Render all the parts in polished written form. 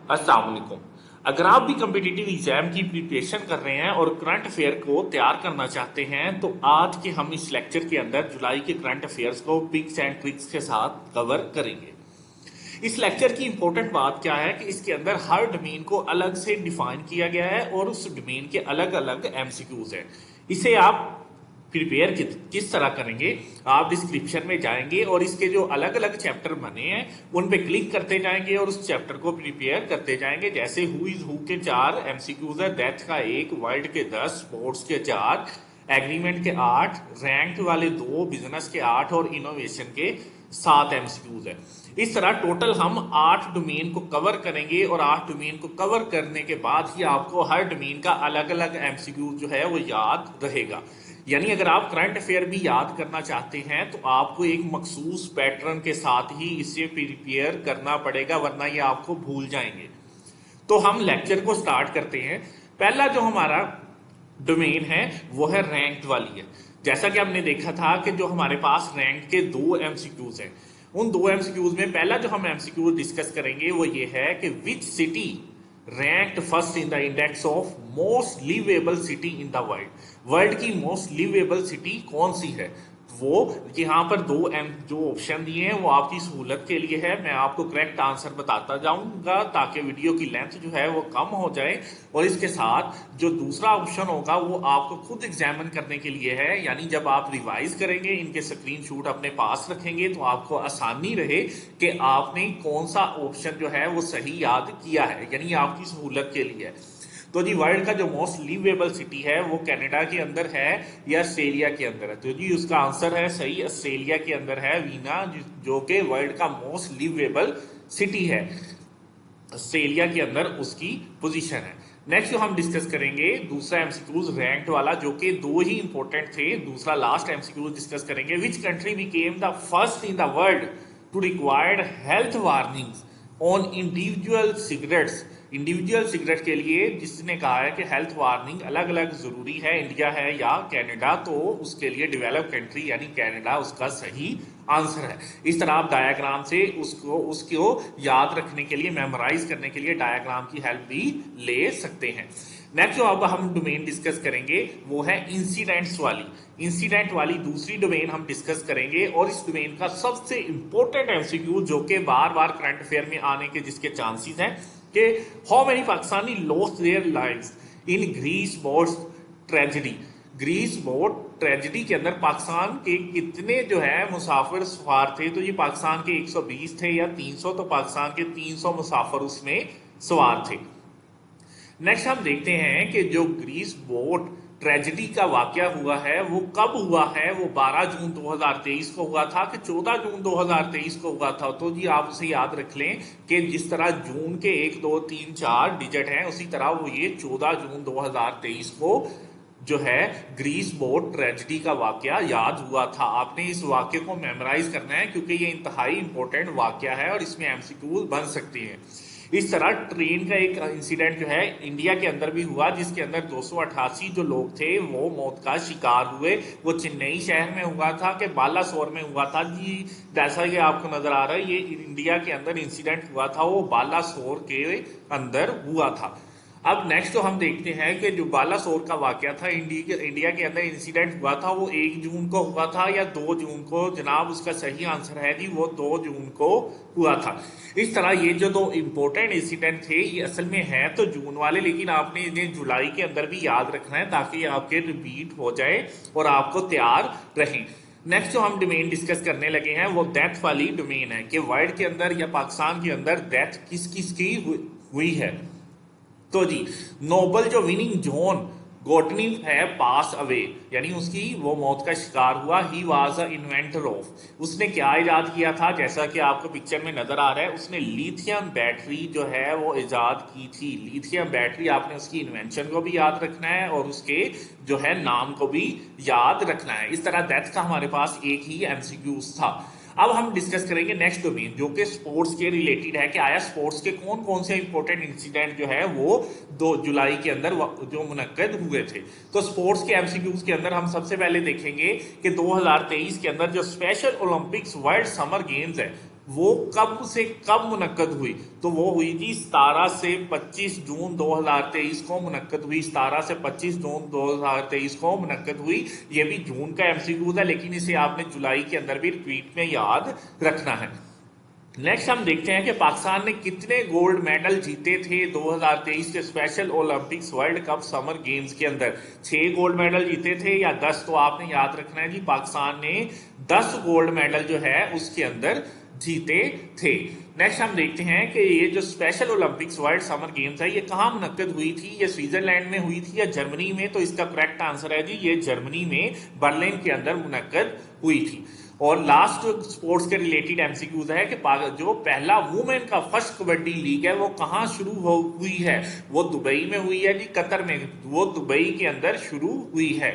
अस्सलाम वालेकुम। अगर आप भी कम्पिटिटिव एग्जाम की प्रिपरेशन कर रहे हैं और करंट अफेयर को तैयार करना चाहते हैं तो आज के हम इस लेक्चर के अंदर जुलाई के करंट अफेयर्स को पिक्स एंड ट्रिक्स के साथ कवर करेंगे। इस लेक्चर की इंपॉर्टेंट बात क्या है कि इसके अंदर हर डोमेन को अलग से डिफाइन किया गया है और उस डोमेन के अलग अलग एमसीक्यूज हैं। इसे आप प्रिपेयर किस तरह करेंगे, आप डिस्क्रिप्शन में जाएंगे और इसके जो अलग अलग चैप्टर बने हैं उन पे क्लिक करते जाएंगे और उस चैप्टर को प्रिपेयर करते जाएंगे। जैसे हु इज हु के 4 एमसीक्यूज है, डेथ का 1, वर्ल्ड के 10, स्पोर्ट्स के 4, एग्रीमेंट के 8, रैंक वाले 2, बिजनेस के 8 और इनोवेशन के 7 एमसीक्यूज है। इस तरह टोटल हम 8 डोमेन को कवर करेंगे और 8 डोमेन को कवर करने के बाद ही आपको हर डोमेन का अलग अलग एमसीक्यू जो है वो याद रहेगा। यानी अगर आप करंट अफेयर भी याद करना चाहते हैं तो आपको एक मखसूस पैटर्न के साथ ही इसे प्रिपेयर करना पड़ेगा, वरना ये आपको भूल जाएंगे। तो हम लेक्चर को स्टार्ट करते हैं। पहला जो हमारा डोमेन है वो है रैंक्ड वाली है। जैसा कि हमने देखा था कि जो हमारे पास रैंक के 2 एमसीक्यूज हैं, उन 2 एमसीक्यूज में पहला जो हम एमसीक्यू डिस्कस करेंगे वो ये है कि which city ranked first in the index of most livable city in the world. World की मोस्ट लिवेबल सिटी कौन सी है। वो यहाँ पर 2 जो ऑप्शन दिए हैं वो आपकी सहूलत के लिए है। मैं आपको करेक्ट आंसर बताता जाऊंगा ताकि वीडियो की लेंथ जो है वो कम हो जाए। और इसके साथ जो दूसरा ऑप्शन होगा वो आपको खुद एग्जामिन करने के लिए है, यानी जब आप रिवाइज करेंगे इनके स्क्रीनशॉट अपने पास रखेंगे तो आपको आसानी रहे कि आपने कौन सा ऑप्शन जो है वो सही याद किया है, यानी आपकी सहूलत के लिए है। तो जी वर्ल्ड का जो मोस्ट लिवेबल सिटी है वो कनाडा के अंदर है या ऑस्ट्रेलिया के अंदर है। तो जी उसका आंसर है सही, ऑस्ट्रेलिया के अंदर है वीना, जो कि वर्ल्ड का मोस्ट लिवेबल सिटी है। ऑस्ट्रेलिया के अंदर उसकी पोजीशन है। नेक्स्ट जो हम डिस्कस करेंगे दूसरा एमसीक्यूज रैंक्ड वाला, जो कि 2 ही इंपॉर्टेंट थे। दूसरा लास्ट एमसीक्यूज डिस्कस करेंगे। Which country became the first in the world to required health warnings on individual cigarettes. Individual cigarette के लिए जिसने कहा है कि हेल्थ वार्निंग अलग अलग जरूरी है, इंडिया है या कनाडा, तो उसके लिए डेवलप कंट्री यानी कनाडा उसका सही आंसर है। इस तरह आप डायग्राम से उसको याद रखने के लिए, मेमोराइज करने के लिए डायग्राम की हेल्प भी ले सकते हैं। नेक्स्ट जो अब हम डोमेन डिस्कस करेंगे वो है इंसिडेंट्स वाली। इंसिडेंट वाली दूसरी डोमेन हम डिस्कस करेंगे और इस डोमेन का सबसे इंपॉर्टेंट एमसीक्यू जो कि बार बार करंट अफेयर में आने के जिसके चांसेस हैं कि how many Pakistani lost their lives in Greece boat tragedy. Greece boat tragedy के अंदर पाकिस्तान के कितने जो है मुसाफिर सवार थे। तो ये पाकिस्तान के 120 थे या 300, तो पाकिस्तान के 300 मुसाफिर उसमें सवार थे। नेक्स्ट हम देखते हैं कि जो ग्रीस बोट ट्रेजेडी का वाकया हुआ है वो कब हुआ है। वो 12 जून 2023 को हुआ था कि 14 जून 2023 को हुआ था। तो जी आप उसे याद रख लें कि जिस तरह जून के 1, 2, 3, 4 डिजिट हैं उसी तरह वो ये 14 जून 2023 को जो है ग्रीस बोट ट्रेजेडी का वाकया याद हुआ था। आपने इस वाक्य को मेमोराइज करना है क्योंकि ये इंतहाई इंपॉर्टेंट वाकया है और इसमें एमसीक्यू बन सकते हैं। इस तरह ट्रेन का एक इंसिडेंट जो है इंडिया के अंदर भी हुआ जिसके अंदर 288 जो लोग थे वो मौत का शिकार हुए। वो चेन्नई शहर में हुआ था कि बालासोर में हुआ था जी। जैसा कि आपको नजर आ रहा है ये इंडिया के अंदर इंसिडेंट हुआ था वो बालासोर के अंदर हुआ था। अब नेक्स्ट तो हम देखते हैं कि जो बालासोर का वाकया था इंडिया के अंदर इंसिडेंट हुआ था वो 1 जून को हुआ था या 2 जून को। जनाब उसका सही आंसर है जी वो 2 जून को हुआ था। इस तरह ये जो 2 इंपॉर्टेंट इंसिडेंट थे ये असल में है तो जून वाले, लेकिन आपने इन्हें जुलाई के अंदर भी याद रखना है ताकि आपके रिपीट हो जाए और आपको तैयार रहें। नेक्स्ट जो हम डोमेन डिस्कस करने लगे हैं वो डेथ वाली डोमेन है कि वर्ल्ड के अंदर या पाकिस्तान के अंदर डेथ किस किस की हुई है। तो जी नोबल जो विनिंग जॉन गोटनी है पास अवे, यानी उसकी वो मौत का शिकार हुआ। He was a inventor of, उसने क्या इजाद किया था। जैसा कि आपको पिक्चर में नजर आ रहा है उसने लिथियम बैटरी जो है वो इजाद की थी। लिथियम बैटरी, आपने उसकी इन्वेंशन को भी याद रखना है और उसके जो है नाम को भी याद रखना है। इस तरह डेथ का हमारे पास एक ही एमसीक्यूज था। अब हम डिस्कस करेंगे नेक्स्ट डोमेन जो कि स्पोर्ट्स के रिलेटेड है कि आया स्पोर्ट्स के कौन कौन से इंपॉर्टेंट इंसिडेंट जो है वो 2 जुलाई के अंदर जो मुनक्कद हुए थे। तो स्पोर्ट्स के एमसीक्यूज के अंदर हम सबसे पहले देखेंगे कि 2023 के अंदर जो special Olympics world summer games है वो कब से कब मुनक्कद हुई, तो वो हुई थी 17 से 25 जून 2023 को मुनक्कद हुई। 17 से 25 जून 2023 को मुनक्कद हुई। ये भी जून का एमसीक्यू था, लेकिन इसे आपने जुलाई के अंदर भी रिपीट में याद रखना है। नेक्स्ट हम देखते हैं कि पाकिस्तान ने कितने गोल्ड मेडल जीते थे 2023 के special Olympics world cup summer games के अंदर। 6 गोल्ड मेडल जीते थे या 10, तो आपने याद रखना है जी पाकिस्तान ने 10 गोल्ड मेडल जो है उसके अंदर जीते थे। नेक्स्ट हम देखते हैं कि ये जो special Olympics world summer games है ये कहाँ मुनक्कद हुई थी, ये स्विट्जरलैंड में हुई थी या जर्मनी में, तो इसका करेक्ट आंसर है जी ये जर्मनी में बर्लिन के अंदर मुनक्कद हुई थी। और लास्ट स्पोर्ट्स के रिलेटेड एमसीक्यूज है कि जो पहला वुमेन का फर्स्ट कबड्डी लीग है वो कहाँ शुरू हुई है, वो दुबई में हुई है जी, कतर में, वो दुबई के अंदर शुरू हुई है।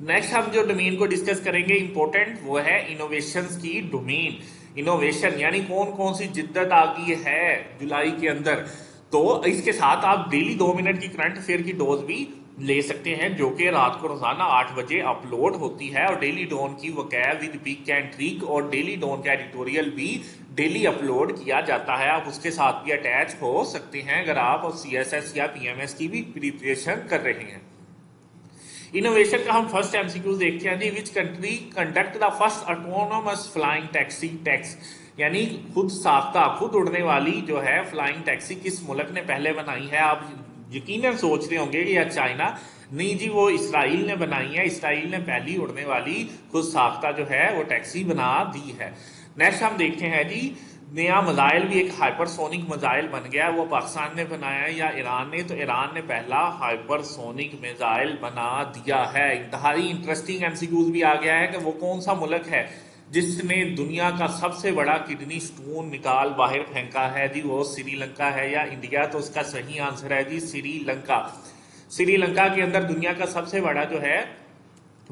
नेक्स्ट हम जो डोमेन को डिस्कस करेंगे इंपॉर्टेंट, वो है इनोवेशंस की डोमेन। इनोवेशन यानी कौन कौन सी जिद्दत आ गई है जुलाई के अंदर। तो इसके साथ आप डेली 2 मिनट की करंट अफेयर की डोज भी ले सकते हैं, जो कि रात को रोजाना 8 बजे अपलोड होती है। और डेली डॉन की vocab with pick and trick और डेली डॉन का एडिटोरियल भी डेली अपलोड किया जाता है। आप उसके साथ भी अटैच हो सकते हैं अगर आप सीएसएस या पीएमएस की भी प्रिपरेशन कर रहे हैं। इनोवेशन का हम फर्स्ट एमसीक्यू देखते हैं जी, which country conduct the first autonomous flying taxi tax, यानी खुद साख्ता खुद उड़ने वाली जो है फ्लाइंग टैक्सी किस मुल्क ने पहले बनाई है। आप यकीनन सोच रहे होंगे कि या चाइना, नहीं जी वो इसराइल ने बनाई है। इसराइल ने पहली उड़ने वाली खुद साख्ता जो है वो टैक्सी बना दी है। नेक्स्ट हम देखते हैं जी, नया मिसाइल भी एक हाइपरसोनिक मिसाइल बन गया है, वो पाकिस्तान ने बनाया या ईरान ने, तो ईरान ने पहला हाइपरसोनिक मिसाइल बना दिया है। इंतहाई इंटरेस्टिंग एमसीक्यूज भी आ गया है कि वो कौन सा मुल्क है जिसने दुनिया का सबसे बड़ा किडनी स्टोन निकाल बाहर फेंका है जी, वो श्रीलंका है या इंडिया, तो उसका सही आंसर है जी श्रीलंका। श्रीलंका के अंदर दुनिया का सबसे बड़ा जो है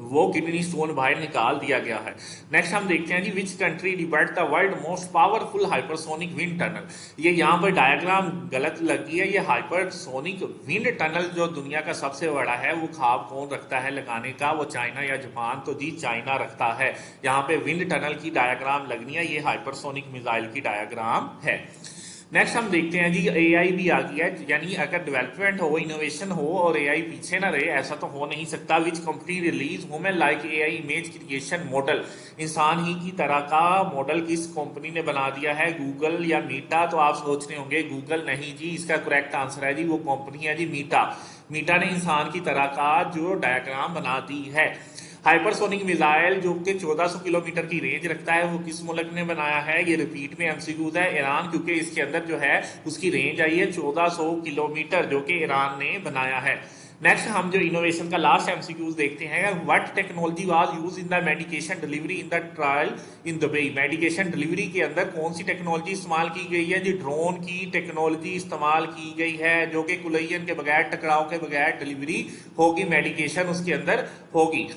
वो किडनी स्टोन बाहर निकाल दिया गया है। नेक्स्ट हम देखते हैं जी, which country developed the world most powerful hypersonic wind tunnel. ये यहाँ पर डायग्राम गलत लगी है, ये हाइपरसोनिक विंड टनल जो दुनिया का सबसे बड़ा है वो ख्वाब कौन रखता है लगाने का, वो चाइना या जापान, तो जी चाइना रखता है। यहाँ पे विंड टनल की डायग्राम लगनी है, ये हाइपरसोनिक मिसाइल की डायग्राम है। नेक्स्ट हम देखते हैं जी, एआई भी आ गया है, यानी अगर डेवलपमेंट हो, इनोवेशन हो और एआई पीछे ना रहे, ऐसा तो हो नहीं सकता। Which company release women like AI image creation model, इंसान ही की तरह का मॉडल किस कंपनी ने बना दिया है, गूगल या मीटा। तो आप सोच रहे होंगे गूगल नहीं जी, इसका करेक्ट आंसर है जी वो कंपनी है जी मीटा। मीटा ने इंसान की तरह का जो डायग्राम बना दी है। हाइपरसोनिक मिसाइल जो कि 1400 किलोमीटर की रेंज रखता है वो किस मुल्क ने बनाया है, ये रिपीट में एमसीक्यूज है, ईरान, क्योंकि इसके अंदर जो है उसकी रेंज आई है 1400 किलोमीटर, जो कि ईरान ने बनाया है। नेक्स्ट हम जो इनोवेशन का लास्ट एमसीक्यूज देखते हैं, what technology was use in the medication delivery in the trial in Dubai. Medication delivery के अंदर कौन सी टेक्नोलॉजी इस्तेमाल की गई है जी, ड्रोन की टेक्नोलॉजी इस्तेमाल की गई है, जो कि कुलैयन के बगैर, टकराव के बगैर डिलीवरी होगी, मेडिकेशन उसके अंदर होगी।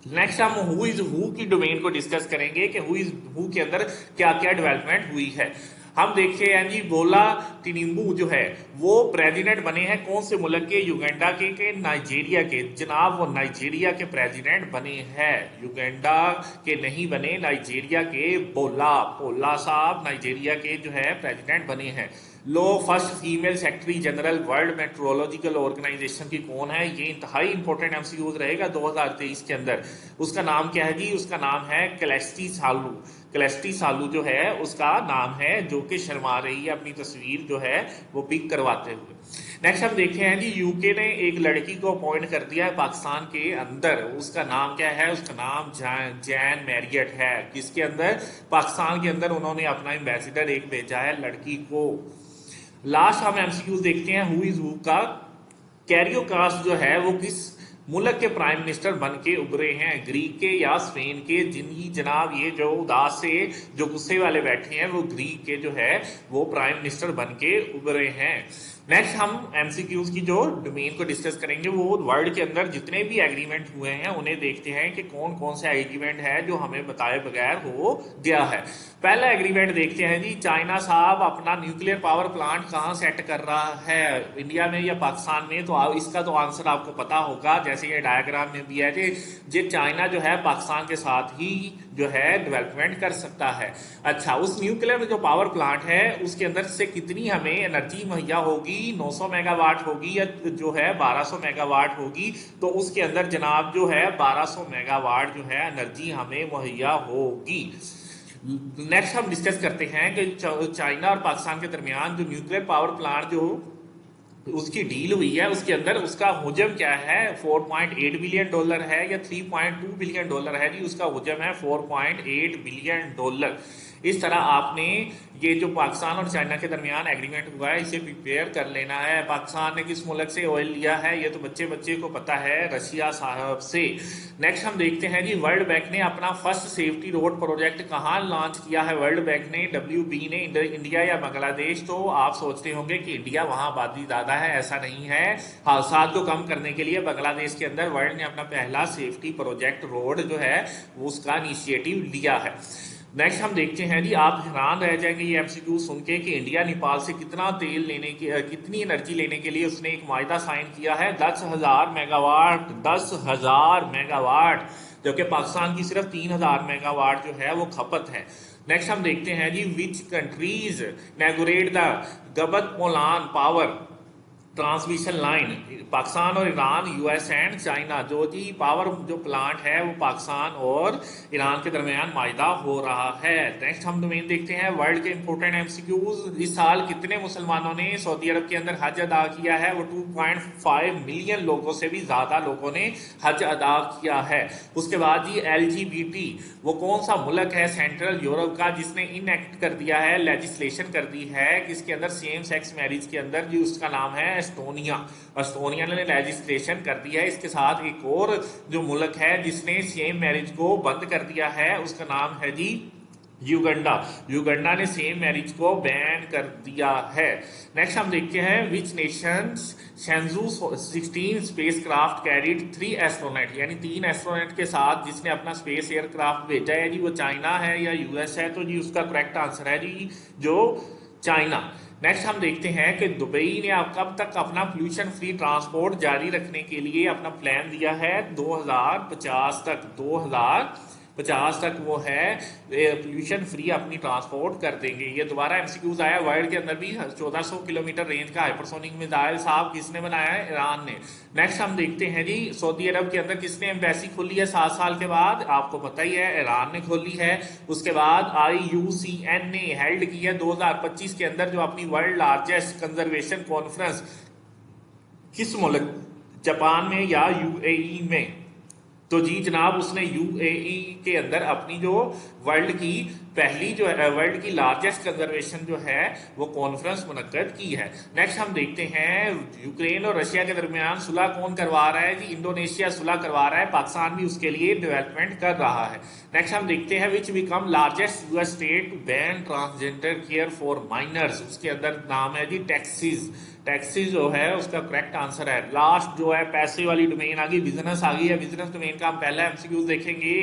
नेक्स्ट हम हु इज हु की डोमेन को डिस्कस करेंगे कि हु इज हु के अंदर क्या क्या डेवलपमेंट हुई है। हम देखते हैं जी, बोला टिनिम्बू जो है वो प्रेसिडेंट बने हैं कौन से मुल्क के, युगांडा के नाइजीरिया के। जनाब वो नाइजीरिया के प्रेसिडेंट बने हैं, युगांडा के नहीं बने, नाइजीरिया के। बोला साहब नाइजीरिया के जो है प्रेसिडेंट बने हैं। लो first female secretary general world meteorological organisation की कौन है, ये इंतहाई इंपॉर्टेंट एमसीक्यूज रहेगा 2023 के अंदर। उसका नाम क्या है जी, उसका नाम है कैलेस्टी सालू। कैलेस्टी सालू जो है उसका नाम है, जो कि शर्मा रही है अपनी तस्वीर जो है वो पिक करवाते हुए। नेक्स्ट हम देखते हैं जी, यूके ने एक लड़की को अपॉइंट कर दिया है पाकिस्तान के अंदर, उसका नाम क्या है, उसका नाम जैन मैरियट है। किसके अंदर, पाकिस्तान के अंदर उन्होंने अपना एम्बेसडर एक भेजा है लड़की को। लास्ट हम एमसीक्यूज देखते हैं, हु इज हु का। कैरियोकास जो है वो किस मुल्क के प्राइम मिनिस्टर बन के उभरे हैं, ग्रीक के या स्पेन के। जिनकी जनाब ये जो उदास से जो गुस्से वाले बैठे हैं वो ग्रीक के जो है वो प्राइम मिनिस्टर बन के उभरे हैं। नेक्स्ट हम एमसीक्यूज की जो डोमेन को डिस्कस करेंगे, वो वर्ल्ड के अंदर जितने भी एग्रीमेंट हुए हैं उन्हें देखते हैं कि कौन कौन सा एग्रीमेंट है जो हमें बताए बगैर हो गया है। पहला एग्रीमेंट देखते हैं जी, चाइना साहब अपना न्यूक्लियर पावर प्लांट कहाँ सेट कर रहा है, इंडिया में या पाकिस्तान में। तो इसका तो आंसर आपको पता होगा, जैसे ये डायग्राम में भी है जी चाइना जो है पाकिस्तान के साथ ही जो है डेवलपमेंट कर सकता है। अच्छा, उस न्यूक्लियर जो पावर प्लांट है उसके अंदर से कितनी हमें एनर्जी मुहैया होगी, 900 मेगावाट होगी या जो है 1200 मेगावाट होगी? तो उसके अंदर जनाब जो है 1200 मेगावाट जो है एनर्जी हमें मुहैया होगी। नेक्स्ट हम डिस्कस करते हैं कि चाइना और पाकिस्तान के दरमियान जो न्यूक्लियर पावर प्लांट जो उसकी डील हुई है उसके अंदर उसका हुजम क्या है, 4.8 बिलियन डॉलर है या 3.2 बिलियन डॉलर है जी? उसका हुजम है 4.8 बिलियन डॉलर। इस तरह आपने ये जो पाकिस्तान और चाइना के दरमियान एग्रीमेंट हुआ है इसे प्रिपेयर कर लेना है। पाकिस्तान ने किस मुल्क से ऑयल लिया है ये तो बच्चे बच्चे को पता है, रशिया साहब से। नेक्स्ट हम देखते हैं जी, वर्ल्ड बैंक ने अपना फर्स्ट सेफ्टी रोड प्रोजेक्ट कहाँ लॉन्च किया है? वर्ल्ड बैंक ने, WB ने इंडिया या बांग्लादेश? तो आप सोचते होंगे कि इंडिया, वहां आबादी ज्यादा है, ऐसा नहीं है। हादसात को कम करने के लिए बांग्लादेश के अंदर वर्ल्ड ने अपना पहला सेफ्टी प्रोजेक्ट रोड जो है उसका इनिशिएटिव लिया है। नेक्स्ट हम देखते हैं जी, आप हैरान रह जाएंगे ये MCQ सुन के कि इंडिया नेपाल से कितना तेल लेने की, कितनी एनर्जी लेने के लिए उसने एक मायदा साइन किया है, 10,000 मेगावाट। 10,000 मेगावाट, जबकि पाकिस्तान की सिर्फ 3,000 मेगावाट जो है वो खपत है। नेक्स्ट हम देखते हैं जी, विच कंट्रीज इनॉग्रेट द गबत मोलान पावर ट्रांसमिशन लाइन? पाकिस्तान और ईरान, US एंड चाइना। जो जी पावर जो प्लांट है वो पाकिस्तान और ईरान के दरमियान मायदा हो रहा है। नेक्स्ट हम डोमेन देखते हैं वर्ल्ड के इंपोर्टेंट MCQs। इस साल कितने मुसलमानों ने सऊदी अरब के अंदर हज अदा किया है? वो 2.5 मिलियन लोगों से भी ज्यादा लोगों ने हज अदा किया है। उसके बाद जी LGBT, वो कौन सा मुल्क है सेंट्रल यूरोप का जिसने इनएक्ट कर दिया है, लेजिस्लेशन कर दी है किसके अंदर, सेम सेक्स मैरिज के अंदर जी? उसका नाम है एस्टोनिया। एस्टोनिया ने लेजिस्लेशन कर दिया है। इसके साथ एक और जो मुल्क है जिसने सेम मैरिज को बंद कर दिया है उसका नाम है जी युगंडा। युगंडा ने सेम मैरिज को बैन कर दिया है। नेक्स्ट हम देखते हैं, विच नेशंस शेंजू 16 स्पेसक्राफ्ट कैरिड 3 एस्ट्रोनॉट, यानी 3 एस्ट्रोनॉट के साथ जिसने अपना स्पेस एयरक्राफ्ट भेजा है जी? वो चाइना है या US है? तो जी उसका करेक्ट आंसर है जी जो चाइना। नेक्स्ट हम देखते हैं कि दुबई ने अब कब तक अपना पोल्यूशन फ्री ट्रांसपोर्ट जारी रखने के लिए अपना प्लान दिया है? 2050 तक। 2050 तक वो है पोल्यूशन फ्री अपनी ट्रांसपोर्ट कर देंगे। ये दोबारा MCQs आया। वर्ल्ड के अंदर भी 1400 किलोमीटर रेंज का हाइपरसोनिक मिसाइल साहब किसने बनाया है? ईरान ने। नेक्स्ट हम देखते हैं जी, सऊदी अरब के अंदर किसने एम्बेसी खोली है 7 साल के बाद? आपको पता ही है, ईरान ने खोली है। उसके बाद IUCN ने हेल्ड की है 2025 के अंदर जो अपनी वर्ल्ड लार्जेस्ट कंजर्वेशन कॉन्फ्रेंस। किस मुल्क, जापान में या UAE में? तो जी जनाब उसने UAE के अंदर अपनी जो वर्ल्ड की पहली जो है वर्ल्ड की लार्जेस्ट कंजर्वेशन जो है वो कॉन्फ्रेंस मुनक्कद की है। नेक्स्ट हम देखते हैं, यूक्रेन और रशिया के दरमियान सुलह कौन करवा रहा है जी? इंडोनेशिया सुलह करवा रहा है, पाकिस्तान भी उसके लिए डेवलपमेंट कर रहा है। नेक्स्ट हम देखते हैं, which become largest US state to ban transgender care for minors? उसके अंदर नाम है जी टेक्सास। टैक्सी जो है उसका करेक्ट आंसर है। लास्ट जो है पैसे वाली डोमेन आ गई, बिजनेस आ गई है। बिजनेस डोमेन का हम पहला MCQ देखेंगे,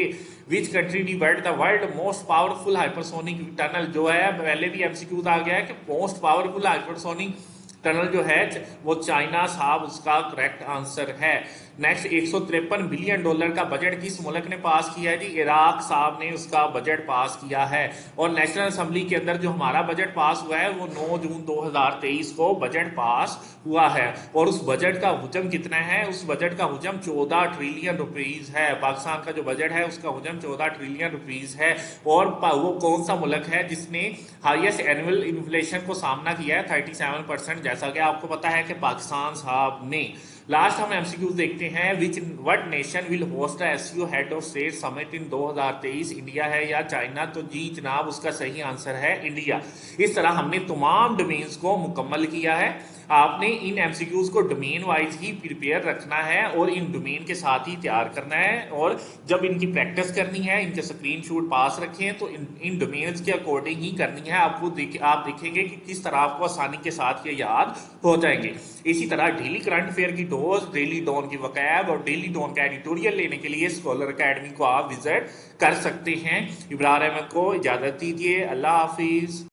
which country डिवेल्ड the world most powerful hypersonic tunnel? जो है पहले भी MCQ आ गया है कि मोस्ट पावरफुल हाइपरसोनिक टनल जो है वो चाइना साहब, उसका करेक्ट आंसर है। नेक्स्ट, 153 बिलियन डॉलर का बजट किस मुल्क ने पास किया है जी? इराक साहब ने उसका बजट पास किया है। और नेशनल असेंबली के अंदर जो हमारा बजट पास हुआ है वो 9 जून 2023 को बजट पास हुआ है। और उस बजट का हुजम कितना है? उस बजट का हुजम 14 ट्रिलियन रुपीज है। पाकिस्तान का जो बजट है उसका हुजम 14 ट्रिलियन रुपीज है। और वो कौन सा मुल्क है जिसने हाईएस्ट एनुअल इन्फ्लेशन को सामना किया है? 37%, जैसा कि आपको पता है कि पाकिस्तान साहब ने। लास्ट हम MCQs देखते हैं, विच what nation will host SCO head of state summit in 2023? India है या चाइना? तो जी जनाब उसका सही आंसर है इंडिया। इस तरह हमने तमाम डोमेन्स को मुकम्मल किया है। आपने इन MCQs को डोमेन वाइज ही प्रिपेयर रखना है और इन डोमेन के साथ ही तैयार करना है। और जब इनकी प्रैक्टिस करनी है, इनके स्क्रीनशॉट पास रखें तो इन डोमेन्स के अकॉर्डिंग ही करनी है। आप देखेंगे कि किस तरह आपको आसानी के साथ ये याद हो जाएंगे। इसी तरह डेली करंट अफेयर की डोज, डेली डॉन की वकैब और डेली डॉन का एडिटोरियल लेने के लिए स्कॉलर अकेडमी को आप विजिट कर सकते हैं। इब्रार अहमद को इजाजत दीजिए। अल्लाह हाफिज।